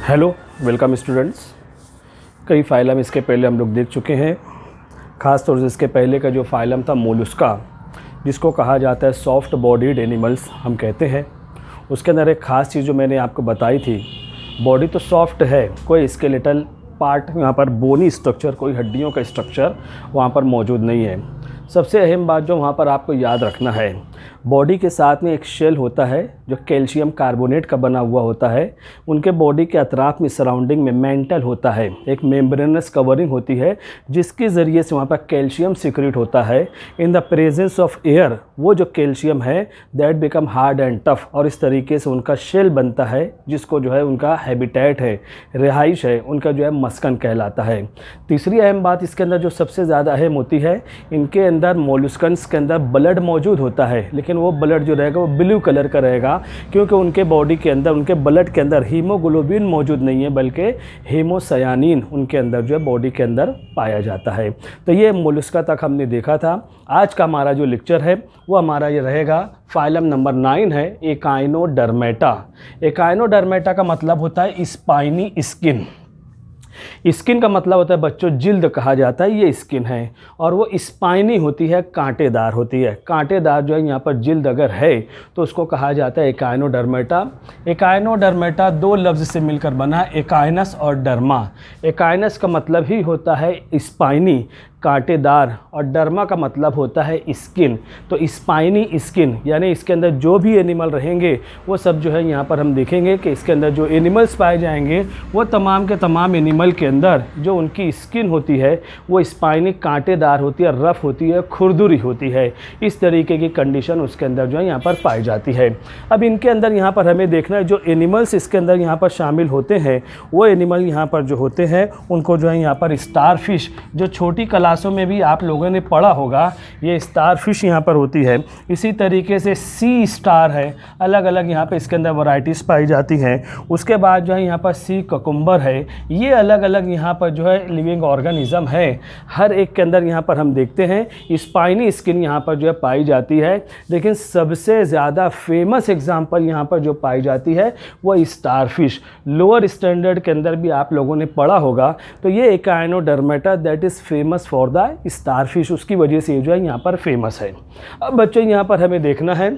Hello, welcome students. कई phylum इसके पहले हम लोग देख चुके हैं। ख़ास तौर से इसके पहले का जो फाइलम था मोलस्का, जिसको कहा जाता है सॉफ्ट बॉडीड एनिमल्स हम कहते हैं। उसके अंदर एक ख़ास चीज़ जो मैंने आपको बताई थी, बॉडी तो सॉफ्ट है, कोई स्केलेटल पार्ट यहाँ पर बोनी स्ट्रक्चर, कोई हड्डियों का स्ट्रक्चर वहाँ पर मौजूद नहीं है। सबसे अहम बात जो वहाँ पर आपको याद रखना है, बॉडी के साथ में एक शेल होता है जो कैल्शियम कार्बोनेट का बना हुआ होता है। उनके बॉडी के अतराफ में सराउंडिंग में मेंटल होता है, एक मेम्ब्रेनस कवरिंग होती है जिसके ज़रिए से वहाँ पर कैल्शियम सिक्रेट होता है। In the presence of air वो जो कैल्शियम है that become hard and tough, और इस तरीके से उनका शेल बनता है जिसको जो है उनका हैबिटेट है, रिहाइश है, उनका जो है मस्कन कहलाता है। तीसरी अहम बात इसके अंदर जो सबसे ज़्यादा अहम होती है, इनके अंदर मोलस्कन्स के अंदर ब्लड मौजूद होता है, लेकिन वो ब्लड जो रहेगा वो ब्लू कलर का रहेगा, क्योंकि उनके बॉडी के अंदर, उनके ब्लड के अंदर हीमोग्लोबिन मौजूद नहीं है, बल्कि हेमोसायानिन उनके अंदर जो है बॉडी के अंदर पाया जाता है। तो ये मोलस्का तक हमने देखा था। आज का हमारा जो लेक्चर है वो हमारा ये रहेगा, फाइलम नंबर 9 है एकाइनोडर्मेटा। एकाइनोडर्मेटा का मतलब होता है स्पाइनी स्किन। स्किन का मतलब होता है बच्चों जिल्द कहा जाता है, ये स्किन है, और वो स्पाइनी होती है, कांटेदार होती है। कांटेदार जो है यहाँ पर जिल्द अगर है तो उसको कहा जाता है एकाइनोडर्मेटा। एकाइनोडर्मेटा दो लफ्ज़ से मिलकर बना है, एकाइनस और डर्मा। एकाइनस का मतलब ही होता है स्पाइनी, कांटेदार, और डर्मा का मतलब होता है स्किन। तो स्पाइनी स्किन यानी इसके अंदर जो भी एनिमल रहेंगे वो सब जो है यहाँ पर हम देखेंगे कि इसके अंदर जो एनिमल्स पाए जाएंगे वो तमाम के तमाम एनिमल के अंदर जो उनकी स्किन होती है वो स्पाइनी, कांटेदार होती है, रफ़ होती है, खुरदुरी होती है। इस तरीके की कंडीशन उसके अंदर जो है यहाँ पर पाई जाती है। अब इनके अंदर यहाँ पर हमें देखना है जो एनिमल्स इसके अंदर यहाँ पर शामिल होते हैं, वो एनिमल यहाँ पर जो होते हैं उनको जो है यहाँ पर स्टार फिश, जो छोटी क्लासों में भी आप लोगों ने पढ़ा होगा, ये स्टार फिश यहाँ पर होती है। इसी तरीके से सी स्टार है, अलग अलग यहाँ पे इसके अंदर वैरायटीज़ पाई जाती हैं। उसके बाद जो है यहाँ पर सी ककुम्बर है। ये अलग अलग यहाँ पर जो है लिविंग ऑर्गेनिज्म है। हर एक के अंदर यहाँ पर हम देखते हैं स्पाइनी स्किन यहाँ पर जो है पाई जाती है, लेकिन सबसे ज़्यादा फेमस एग्जाम्पल यहाँ पर जो पाई जाती है वो स्टार फिश। लोअर स्टैंडर्ड के अंदर भी आप लोगों ने पढ़ा होगा। तो ये echinodermata that is famous for the star fish, उसकी वजह से जो है यहाँ पर फेमस है। अब बच्चों यहाँ पर हमें देखना है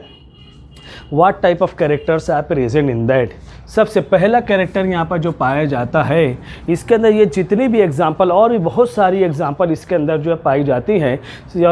what type of characters are present in that. सबसे पहला कैरेक्टर यहाँ पर जो पाया जाता है, इसके अंदर ये जितनी भी एग्जाम्पल, और भी बहुत सारी एग्जाम्पल इसके अंदर जो है पाई जाती हैं,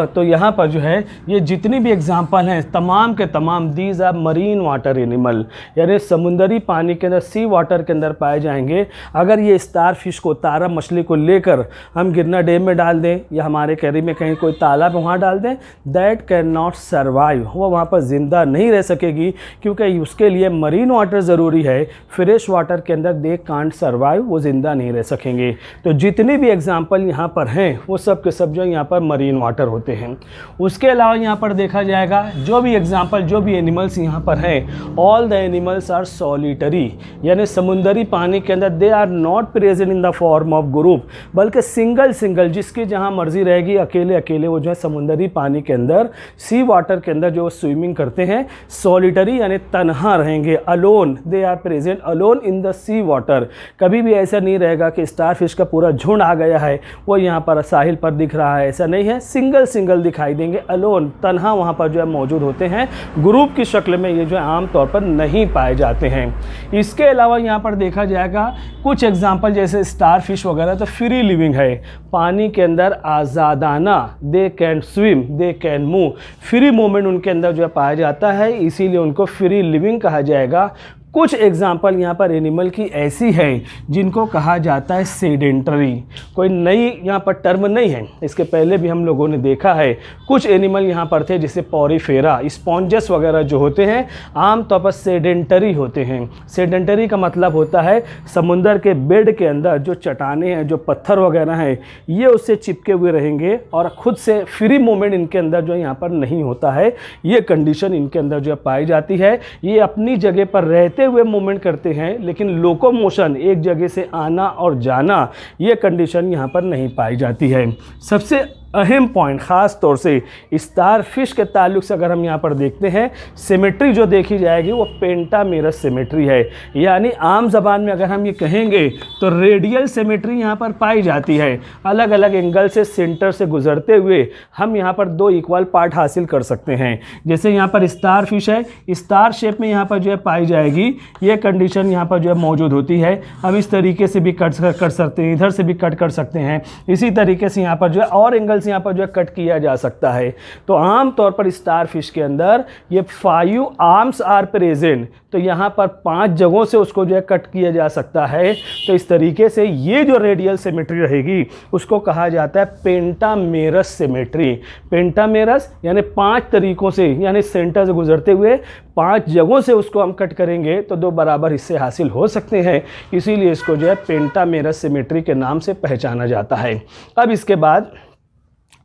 तो यहाँ पर जो है ये जितनी भी एग्जाम्पल हैं तमाम के तमाम these are marine water animal, यानी समुंदरी पानी के अंदर, सी वाटर के अंदर पाए जाएंगे। अगर ये स्टार फिश को, तारा मछली को लेकर हम गिरना डैम में डाल दें या हमारे कैरी में कहीं कोई तालाब वहाँ डाल दें, दैट कैन नॉट सर्वाइव, वो वहाँ पर ज़िंदा नहीं रह सकेगी, क्योंकि उसके लिए मरीन वाटर ज़रूरी है। फ्रेश वाटर के अंदर दे कांट सर्वाइव, वो ज़िंदा नहीं रह सकेंगे। तो जितने भी एग्जाम्पल यहाँ पर हैं वो सब के सब जो यहाँ पर मरीन वाटर होते हैं। उसके अलावा यहाँ पर देखा जाएगा जो भी एग्जाम्पल, जो भी एनिमल्स यहाँ पर हैं, all the animals are solitary, यानी समुंदरी पानी के अंदर they are not present in the form of group, बल्कि सिंगल सिंगल जिसकी जहाँ मर्जी रहेगी अकेले अकेले वो जो है समुंदरी पानी के अंदर, सी वाटर के अंदर जो स्विमिंग करते हैं, सॉलिटरी यानी तनहा रहेंगे, alone, they are present alone in the sea water. कभी भी ऐसा नहीं रहेगा कि स्टार फिश का पूरा झुंड आ गया है, वो यहाँ पर साहिल पर दिख रहा है, ऐसा नहीं है। सिंगल सिंगल दिखाई देंगे, अलोन, तन्हा वहाँ पर जो है मौजूद होते हैं। ग्रुप की शक्ल में ये जो है आम तौर पर नहीं पाए जाते हैं। इसके अलावा यहाँ पर देखा जाएगा कुछ एग्जाम्पल जैसे स्टार फिश वगैरह तो फ्री लिविंग है, पानी के अंदर आज़ादाना, they can swim, they can move, free movement उनके अंदर जो है पाया जाता है, इसीलिए उनको फ्री लिविंग कहा जाएगा। कुछ एग्जाम्पल यहाँ पर एनिमल की ऐसी है जिनको कहा जाता है सेडेंटरी। कोई नई यहाँ पर टर्म नहीं है, इसके पहले भी हम लोगों ने देखा है। कुछ एनिमल यहाँ पर थे जैसे पॉरीफेरा, स्पॉन्जस वगैरह जो होते हैं आम तौर पर सेडेंटरी होते हैं। सेडेंटरी का मतलब होता है समुंदर के बेड के अंदर जो चट्टानें हैं, जो पत्थर वगैरह हैं, ये उससे चिपके हुए रहेंगे और ख़ुद से फ्री मूवमेंट इनके अंदर जो यहाँ पर नहीं होता है। ये कंडीशन इनके अंदर जो पाई जाती है। ये अपनी जगह पर रहते हुए मूवमेंट करते हैं, लेकिन लोकोमोशन, एक जगह से आना और जाना, ये कंडीशन यहाँ पर नहीं पाई जाती है। सबसे अहम पॉइंट ख़ास तौर से स्टार फिश के ताल्लुक से अगर हम यहाँ पर देखते हैं, सिमेट्री जो देखी जाएगी वो पेंटामेरस सिमेट्री है। यानी आम ज़बान में अगर हम ये कहेंगे तो रेडियल सिमेट्री यहाँ पर पाई जाती है। अलग अलग एंगल से सेंटर से गुजरते हुए हम यहाँ पर दो इक्वल पार्ट हासिल कर सकते हैं। जैसे यहाँ पर स्टार फिश है, स्टार शेप में यहाँ पर जो है पाई जाएगी, ये कंडीशन यहाँ पर जो है मौजूद होती है। हम इस तरीके से भी कट कर सकते हैं, इधर से भी कट कर सकते हैं। इसी तरीके से यहाँ पर जो है और एंगल से यहाँ पर जो है कट किया जा सकता है। तो आम तौर पर स्टार फिश के अंदर ये 5 आर्म्स आर प्रेजेंट, तो यहाँ पर 5 जगहों से उसको जो है कट किया जा सकता है। तो इस तरीके से ये जो रेडियल सिमेट्री रहेगी उसको कहा जाता है पेंटामेरस सिमेट्री। पेंटामेरस यानी 5 तरीकों से, यानी सेंटर से गुजरते हुए 5 जगहों से उसको हम कट करेंगे तो 2 बराबर हिस्से हासिल हो सकते हैं। इसीलिए इसको जो है पेंटामेरस सिमेट्री के नाम से पहचाना जाता है। अब इसके बाद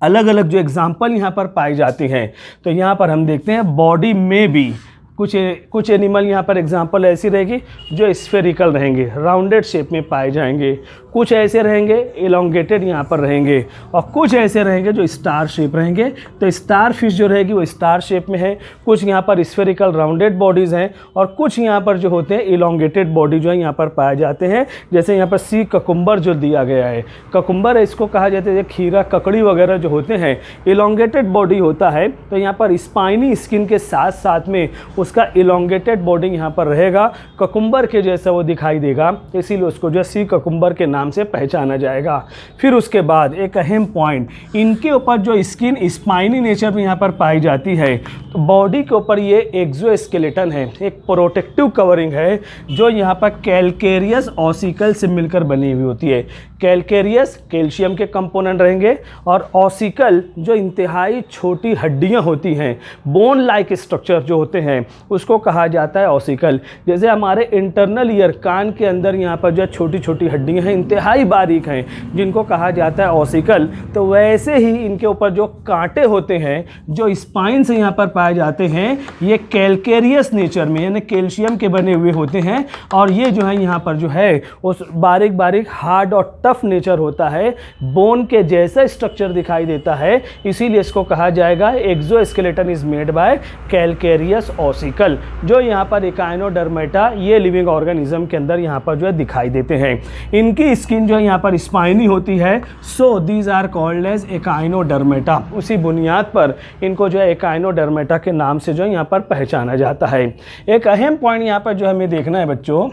अलग अलग जो एग्जाम्पल यहाँ पर पाई जाती हैं, तो यहाँ पर हम देखते हैं बॉडी में भी कुछ एनिमल यहाँ पर एग्जांपल ऐसी रहेगी जो स्फेरिकल रहेंगे, राउंडेड शेप में पाए जाएंगे। कुछ ऐसे रहेंगे एलोंगेटेड यहाँ पर रहेंगे, और कुछ ऐसे रहेंगे जो स्टार शेप रहेंगे। तो स्टार फिश जो रहेगी वो स्टार शेप में है। कुछ यहाँ पर स्फेरिकल राउंडेड बॉडीज़ हैं, और कुछ यहाँ पर जो होते हैं एलोंगेटेड बॉडी जो है यहाँ पर पाए जाते हैं। जैसे यहाँ पर सी ककुम्बर जो दिया गया है, ककुम्बर इसको कहा जाता है। खीरा, ककड़ी वगैरह जो होते हैं एलोंगेटेड बॉडी होता है, तो यहाँ पर स्पाइनी स्किन के साथ साथ में उसका एलोंगेटेड बॉडी यहाँ पर रहेगा, ककुम्बर के जैसा वो दिखाई देगा, इसीलिए उसको जो सी ककुम्बर के नाम से पहचाना जाएगा। फिर उसके बाद एक अहम पॉइंट, इनके ऊपर जो स्किन स्पाइनी नेचर में यहाँ पर पाई जाती है, तो बॉडी के ऊपर ये एक्सोस्केलेटन है, एक प्रोटेक्टिव कवरिंग है जो यहाँ पर कैल्केरियस ऑसिकल से मिलकर बनी हुई होती है। कैल्केरियस कैल्शियम के कंपोनेंट रहेंगे, और ऑसिकल जो इंतहाई छोटी हड्डियाँ होती हैं, बोन लाइक स्ट्रक्चर जो होते हैं, उसको कहा जाता है ऑसिकल। जैसे हमारे इंटरनल ईयर, कान के अंदर यहाँ पर जो छोटी छोटी हड्डियाँ हैं, इंतहाई बारीक हैं, जिनको कहा जाता है ऑसिकल। तो वैसे ही इनके ऊपर जो कांटे होते हैं, जो स्पाइन से यहाँ पर पाए जाते हैं, ये कैल्केरियस नेचर में यानी कैल्शियम के बने हुए होते हैं। और ये जो है यहाँ पर जो है उस बारीक बारीक हार्ड और टफ नेचर होता है, बोन के जैसा स्ट्रक्चर दिखाई देता है। इसीलिए इसको कहा जाएगा exoskeleton is made by calcareous ossicle, जो यहाँ पर एकाइनोडर्मेटा ये लिविंग ऑर्गेनिज्म के अंदर यहाँ पर जो है दिखाई देते हैं। इनकी स्किन जो है यहाँ पर स्पाइनी होती है, so these are called as echinodermata. उसी बुनियाद पर इनको जो है एकाइनोडर्मेटा के नाम से जो है यहाँ पर पहचाना जाता है। एक अहम पॉइंट यहाँ पर जो हमें देखना है बच्चों,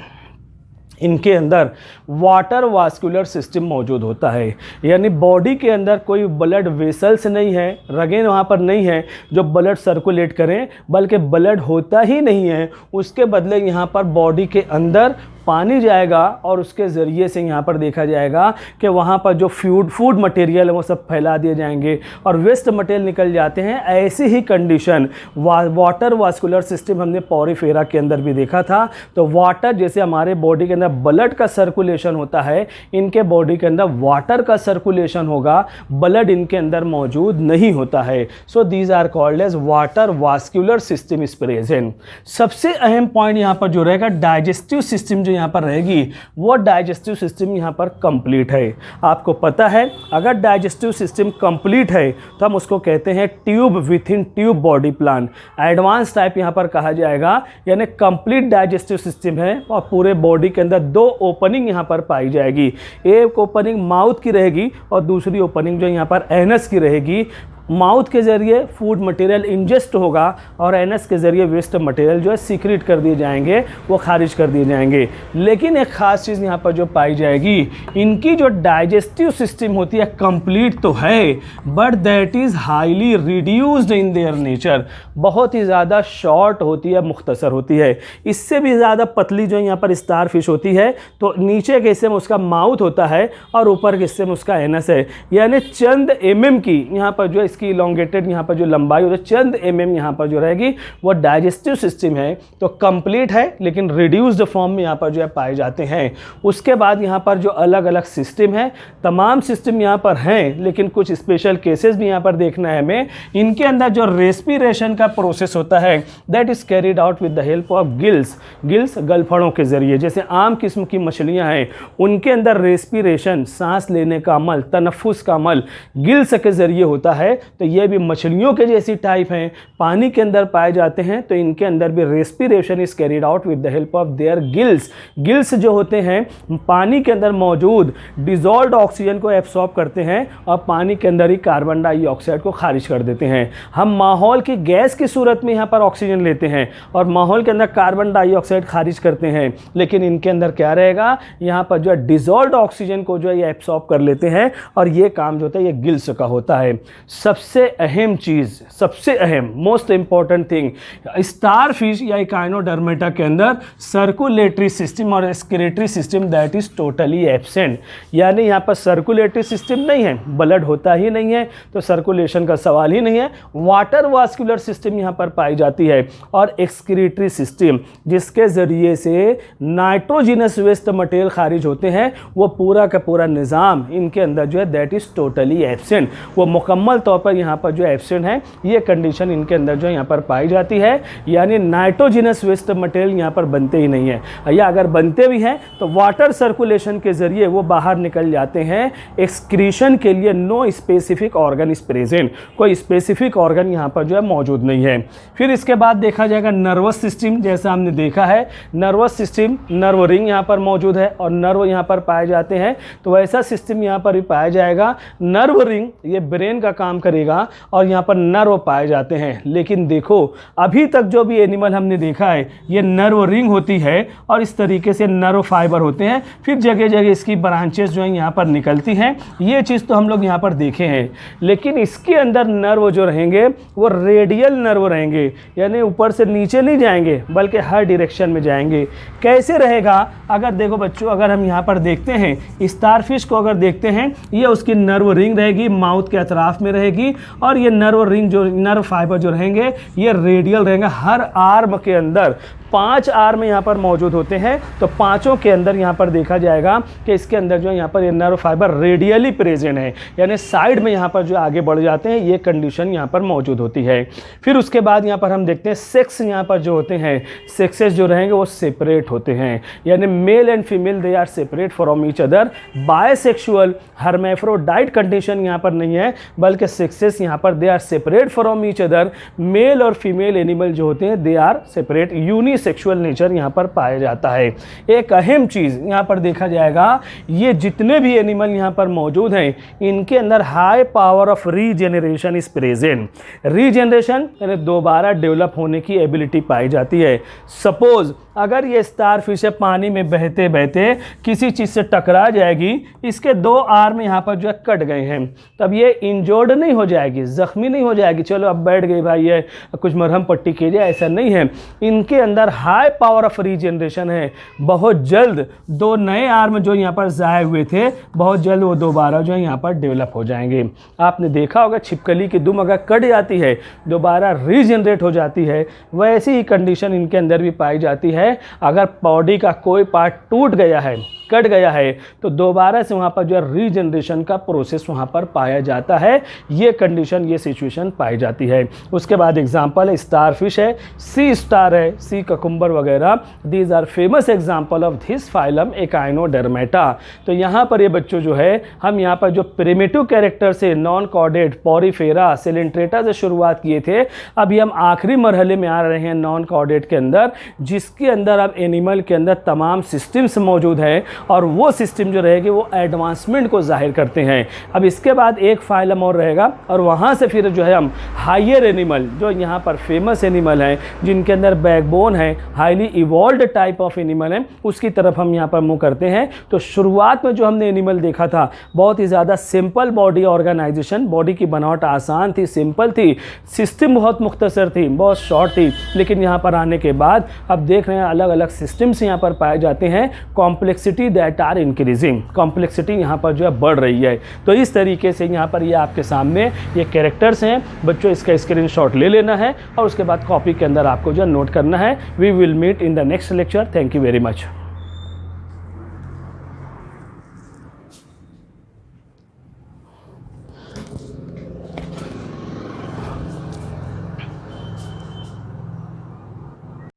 इनके अंदर वाटर वास्कुलर सिस्टम मौजूद होता है। यानी बॉडी के अंदर कोई ब्लड वेसल्स नहीं है, रगें वहाँ पर नहीं है जो ब्लड सर्कुलेट करें, बल्कि ब्लड होता ही नहीं है। उसके बदले यहाँ पर बॉडी के अंदर पानी जाएगा, और उसके ज़रिए से यहाँ पर देखा जाएगा कि वहाँ पर जो फूड मटेरियल है वो सब फैला दिए जाएंगे और वेस्ट मटेरियल निकल जाते हैं। ऐसी ही कंडीशन वाटर वास्कुलर सिस्टम हमने पॉरीफेरा के अंदर भी देखा था। तो वाटर, जैसे हमारे बॉडी के अंदर ब्लड का सर्कुलेशन होता है, इनके बॉडी के अंदर वाटर का सर्कुलेशन होगा, ब्लड इनके अंदर मौजूद नहीं होता है। So these are called as water vascular system is present. सबसे अहम पॉइंट यहाँ पर जो रहेगा, डाइजेस्टिव सिस्टम जो यहाँ पर रहेगी, वो डाइजेस्टिव सिस्टम यहाँ पर कंप्लीट है। आपको पता है अगर डाइजेस्टिव सिस्टम कंप्लीट है तो हम उसको कहते हैं tube with in tube body plan. Advance type यहाँ पर कहा जाएगा, यानी कंप्लीट डाइजेस्टिव सिस्टम है और पूरे बॉडी के अंदर 2 ओपनिंग यहाँ पर पाई जाएगी। एक ओपनिंग माउथ की रहेगी और दूसरी ओपनिंग जो यहाँ पर एनस की रहेगी। माउथ के ज़रिए फूड मटेरियल इंजेस्ट होगा और एनस के ज़रिए वेस्ट मटेरियल जो है सीक्रेट कर दिए जाएंगे, वो खारिज कर दिए जाएंगे। लेकिन एक ख़ास चीज़ यहाँ पर जो पाई जाएगी, इनकी जो डाइजेस्टिव सिस्टम होती है कंप्लीट तो है, but that is highly reduced in their nature. बहुत ही ज़्यादा शॉर्ट होती है, मुख्तसर होती है। इससे भी ज़्यादा पतली जो यहाँ पर स्टार फिश होती है, तो नीचे के हिस्से में उसका माउथ होता है और ऊपर के हिस्से में उसका एनस है। यानी चंद mm की यहाँ पर जो है इसकी इलोंगेटेड यहाँ पर जो लंबाई होती है चंद mm यहाँ पर जो रहेगी वो डाइजेस्टिव सिस्टम है, तो कंप्लीट है लेकिन रिड्यूस्ड फॉर्म में यहाँ पर जो है पाए जाते हैं। उसके बाद यहाँ पर जो अलग अलग सिस्टम है, तमाम सिस्टम यहाँ पर हैं लेकिन कुछ स्पेशल केसेस भी यहाँ पर देखना है हमें। इनके अंदर जो रेस्पिरेशन का प्रोसेस होता है that is carried out with the help of gills. Gills गलफड़ों के जरिए, जैसे आम किस्म की मछलियाँ हैं उनके अंदर रेस्पिरेशन, सांस लेने का अमल, तनफ्फुस का अमल गिल्स के ज़रिए होता है। तो ये भी मछलियों के जैसी टाइप हैं, पानी के अंदर पाए जाते हैं, तो इनके अंदर भी respiration is carried out with the help of their gills. Gills जो होते हैं पानी के अंदर मौजूद डिजॉल्व्ड ऑक्सीजन को एब्सॉर्ब करते हैं और पानी के अंदर ही कार्बन डाइऑक्साइड को खारिज कर देते हैं। हम माहौल की गैस की सूरत में यहाँ पर ऑक्सीजन लेते हैं और माहौल के अंदर कार्बन डाइऑक्साइड खारिज करते हैं, लेकिन इनके अंदर क्या रहेगा, यहाँ पर जो है डिजॉल्व्ड ऑक्सीजन को जो है ये एब्सॉर्ब कर लेते हैं और ये काम जो होता है ये गिल्स का होता है। सबसे अहम चीज़, सबसे अहम मोस्ट इंपॉर्टेंट थिंग, स्टारफिश या इकाइनोडर्मेटा के अंदर सर्कुलेटरी सिस्टम और excretory system that is totally absent. यानी यहाँ पर सर्कुलेटरी सिस्टम नहीं है, ब्लड होता ही नहीं है तो सर्कुलेशन का सवाल ही नहीं है। वाटर वास्कुलर सिस्टम यहाँ पर पाई जाती है और एक्सक्रीटरी सिस्टम जिसके ज़रिए से नाइट्रोजिनस वेस्ट मटेरियल खारिज होते हैं, वो पूरा का पूरा निज़ाम इनके अंदर जो है दैट इज़ टोटली एब्सेंट। वो मुकम्मल तौर पर यहाँ पर जो एब्सेंट है, ये कंडीशन इनके अंदर जो यहाँ पर पाई जाती है। यानी नाइट्रोजिनस वेस्ट मटेरियल यहाँ पर बनते ही नहीं है, या अगर बनते भी हैं तो वाटर सर्कुलेशन के ज़रिए वो बाहर निकल जाते हैं। एक्सक्रीशन के लिए no specific organ is present, कोई स्पेसिफिक ऑर्गन यहाँ पर जो है मौजूद नहीं है। फिर इसके बाद देखा जाएगा नर्वस सिस्टम। जैसा हमने देखा है नर्वस सिस्टम, नर्व रिंग यहाँ पर मौजूद है और नर्व यहाँ पर पाए जाते हैं, तो वैसा सिस्टम यहाँ पर भी पाया जाएगा। नर्व रिंग ये ब्रेन का काम करेगा और यहाँ पर नर्व पाए जाते हैं। लेकिन देखो अभी तक जो भी एनिमल हमने देखा है ये नर्व रिंग होती है और इस तरीके से नर्व फाइबर होते हैं, फिर जगह जगह इसकी ब्रांचेस जो हैं यहाँ पर निकलती हैं। ये चीज़ तो हम लोग यहाँ पर देखे हैं, लेकिन इसके अंदर नर्व जो रहेंगे वो रेडियल नर्व रहेंगे, यानी ऊपर से नीचे नहीं जाएंगे बल्कि हर डायरेक्शन में जाएंगे। कैसे रहेगा, अगर देखो बच्चों, अगर हम यहाँ पर देखते हैं स्टारफिश को अगर देखते हैं, ये उसकी नर्व रिंग रहेगी, माउथ के अतराफ में रहेगी और ये नर्व रिंग जो नर्व फाइबर जो रहेंगे ये रेडियल रहेंगे। हर आर्म के अंदर 5 आर्म यहाँ पर मौजूद होते हैं, तो पांचों के अंदर यहाँ पर देखा जाएगा कि इसके अंदर जो यहाँ पर ये नर्व फाइबर रेडियली प्रेजेंट है, यानी साइड में यहाँ पर जो आगे बढ़ जाते हैं, ये कंडीशन यहाँ पर मौजूद होती है। फिर उसके बाद यहाँ पर हम देखते हैं सेक्स यहाँ पर जो होते हैं, सेक्सेस जो रहेंगे वो सेपरेट होते हैं, यानी male and female they are separate from each other. Bisexual hermaphrodite condition यहाँ पर नहीं है, बल्कि सेक्सेस यहाँ पर they are separate from each other. Male और फीमेल एनिमल जो होते हैं they are separate, unisexual nature यहाँ पर पाया जाता है। एक अहम चीज़ यहाँ पर देखा जाएगा, ये जितने भी एनिमल यहाँ पर मौजूद हैं इनके अंदर high power of regeneration is present. Regeneration यानी दोबारा डेवलप होने की एबिलिटी पाई जाती है। सपोज अगर ये स्टारफिश है पानी में बहते बहते किसी चीज़ से टकरा जाएगी, इसके 2 आर्म यहाँ पर जो है कट गए हैं, तब ये इंजर्ड नहीं हो जाएगी, ज़ख्मी नहीं हो जाएगी, चलो अब बैठ गई भाई है कुछ मरहम पट्टी कीजिए, ऐसा नहीं है। इनके अंदर हाई पावर ऑफ रीजनरेशन है। बहुत जल्द 2 नए आर्म जो यहाँ पर ज़ाये हुए थे, बहुत जल्द वो दोबारा जो है यहाँ पर डेवलप हो जाएंगे। आपने देखा होगा छिपकली की दुम अगर कट जाती है दोबारा रीजनरेट हो जाती है, वैसी ही कंडीशन इनके अंदर भी पाई जाती है। अगर बॉडी का कोई पार्ट टूट गया है, कट गया है, तो दोबारा से वहाँ पर जो है रीजनरेशन का प्रोसेस वहाँ पर पाया जाता है। ये कंडीशन, ये सिचुएशन पाई जाती है। उसके बाद एग्जांपल है स्टारफिश है, सी स्टार है, सी ककुम्बर वगैरह, these are famous example of this phylum echinodermata. तो यहाँ पर ये बच्चों जो है हम यहाँ पर जो प्रिमिटिव कैरेक्टर से नॉन कॉर्डेट, पॉरीफेरा, सेलेंट्रेटा से शुरुआत किए थे, अभी हम आखिरी मरहले में आ रहे हैं नॉन कॉर्डेट के अंदर, जिसके अंदर अब एनिमल के अंदर तमाम सिस्टम्स मौजूद हैं और वो सिस्टम जो रहेगी वो एडवांसमेंट को जाहिर करते हैं। अब इसके बाद एक फाइलम और रहेगा और वहाँ से फिर जो है हम हायर एनिमल, जो यहाँ पर फेमस एनिमल हैं जिनके अंदर बैकबोन है, highly evolved type of animal है, उसकी तरफ हम यहाँ पर मूव करते हैं। तो शुरुआत में जो हमने एनिमल देखा था बहुत ही ज़्यादा सिंपल बॉडी ऑर्गेनाइजेशन, बॉडी की बनावट आसान थी, सिंपल थी, सिस्टम बहुत मुख्तसर थी, बहुत शॉर्ट थी, लेकिन यहाँ पर आने के बाद अब देख रहे हैं अलग अलग सिस्टम्स यहाँ पर पाए जाते हैं, complexity that are increasing, complexity यहाँ पर जो है बढ़ रही है। तो इस तरीके से यहाँ पर ये आपके सामने ये कैरेक्टर्स हैं बच्चों, इसका स्क्रीनशॉट ले लेना है और उसके बाद कॉपी के अंदर आपको जो नोट करना है। We will meet in the next lecture. Thank you very much.